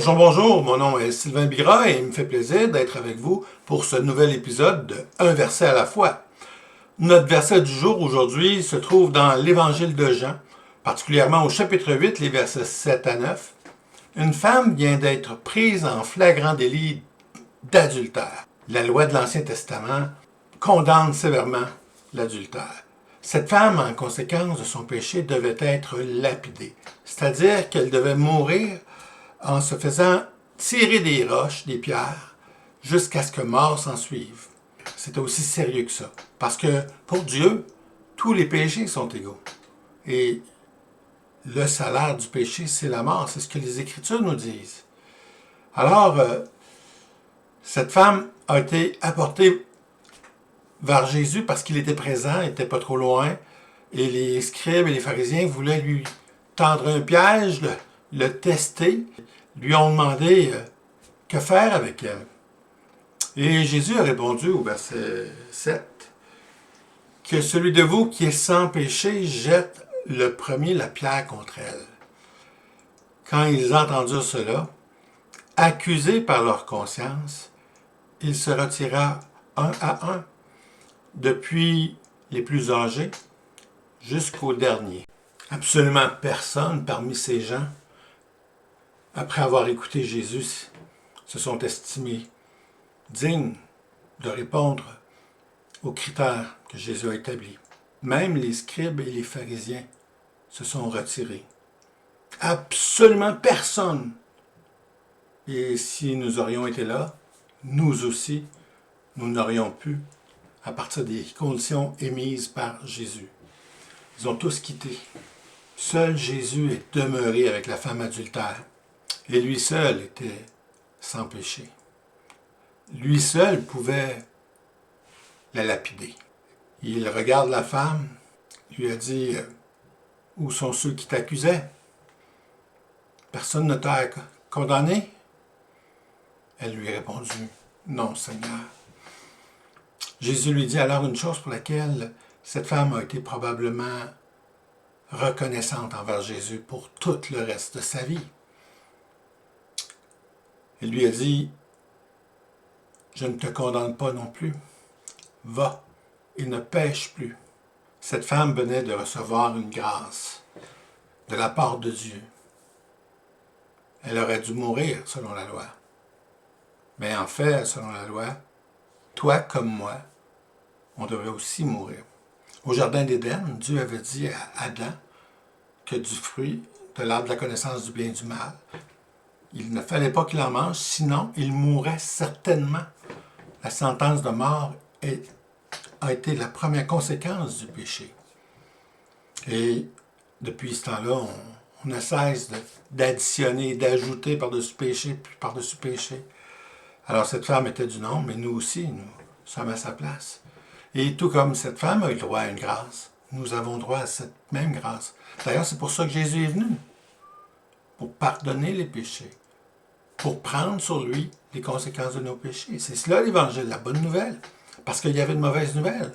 Bonjour, bonjour, mon nom est Sylvain Bigras et il me fait plaisir d'être avec vous pour ce nouvel épisode de Un verset à la fois. Notre verset du jour aujourd'hui se trouve dans l'Évangile de Jean, particulièrement au chapitre 8, les versets 7 à 9. Une femme vient d'être prise en flagrant délit d'adultère. La loi de l'Ancien Testament condamne sévèrement l'adultère. Cette femme, en conséquence de son péché, devait être lapidée, c'est-à-dire qu'elle devait mourir en se faisant tirer des roches, des pierres, jusqu'à ce que mort s'en suive. C'est aussi sérieux que ça, parce que pour Dieu, tous les péchés sont égaux. Et le salaire du péché, c'est la mort, c'est ce que les Écritures nous disent. Alors, cette femme a été apportée vers Jésus parce qu'il était présent, il n'était pas trop loin, et les scribes et les pharisiens voulaient lui tendre un piège, le tester, lui ont demandé que faire avec elle. Et Jésus a répondu au verset 7 que celui de vous qui est sans péché jette le premier la pierre contre elle. Quand ils entendirent cela, accusés par leur conscience, il se retira un à un, depuis les plus âgés jusqu'au dernier. Absolument personne parmi ces gens, après avoir écouté Jésus, se sont estimés dignes de répondre aux critères que Jésus a établis. Même les scribes et les pharisiens se sont retirés. Absolument personne. Et si nous aurions été là, nous aussi, nous n'aurions pu, à partir des conditions émises par Jésus. Ils ont tous quitté. Seul Jésus est demeuré avec la femme adultère. Et lui seul était sans péché. Lui seul pouvait la lapider. Il regarde la femme, lui a dit « Où sont ceux qui t'accusaient? Personne ne t'a condamné? » Elle lui a répondu « Non, Seigneur. » Jésus lui dit alors une chose pour laquelle cette femme a été probablement reconnaissante envers Jésus pour tout le reste de sa vie. Il lui a dit « Je ne te condamne pas non plus. Va et ne pêche plus. » Cette femme venait de recevoir une grâce de la part de Dieu. Elle aurait dû mourir selon la loi. Mais en fait, selon la loi, toi comme moi, on devrait aussi mourir. Au jardin d'Éden, Dieu avait dit à Adam que du fruit de l'arbre de la connaissance du bien et du mal, il ne fallait pas qu'il en mange, sinon il mourrait certainement. La sentence de mort a été la première conséquence du péché. Et depuis ce temps-là, on ne cesse d'additionner, d'ajouter par-dessus péché, puis par-dessus péché. Alors cette femme était du nombre, mais nous aussi, nous sommes à sa place. Et tout comme cette femme a eu droit à une grâce, nous avons droit à cette même grâce. D'ailleurs, c'est pour ça que Jésus est venu, pour pardonner les péchés, pour prendre sur lui les conséquences de nos péchés. C'est cela l'Évangile, la bonne nouvelle. Parce qu'il y avait une mauvaise nouvelle.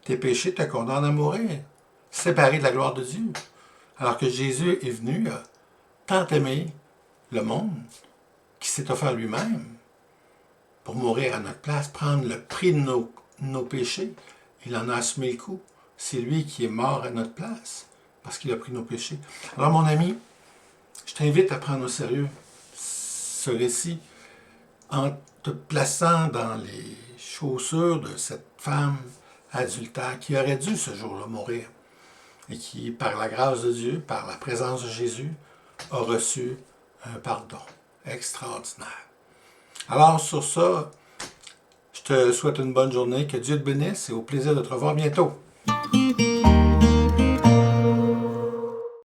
Tes péchés te condamnent à mourir, séparé de la gloire de Dieu. Alors que Jésus est venu tant aimer le monde qui s'est offert lui-même pour mourir à notre place, prendre le prix de nos péchés. Il en a assumé le coût. C'est lui qui est mort à notre place parce qu'il a pris nos péchés. Alors mon ami, je t'invite à prendre au sérieux ce récit en te plaçant dans les chaussures de cette femme adultère qui aurait dû ce jour-là mourir et qui, par la grâce de Dieu, par la présence de Jésus, a reçu un pardon extraordinaire. Alors sur ça, je te souhaite une bonne journée, que Dieu te bénisse et au plaisir de te revoir bientôt.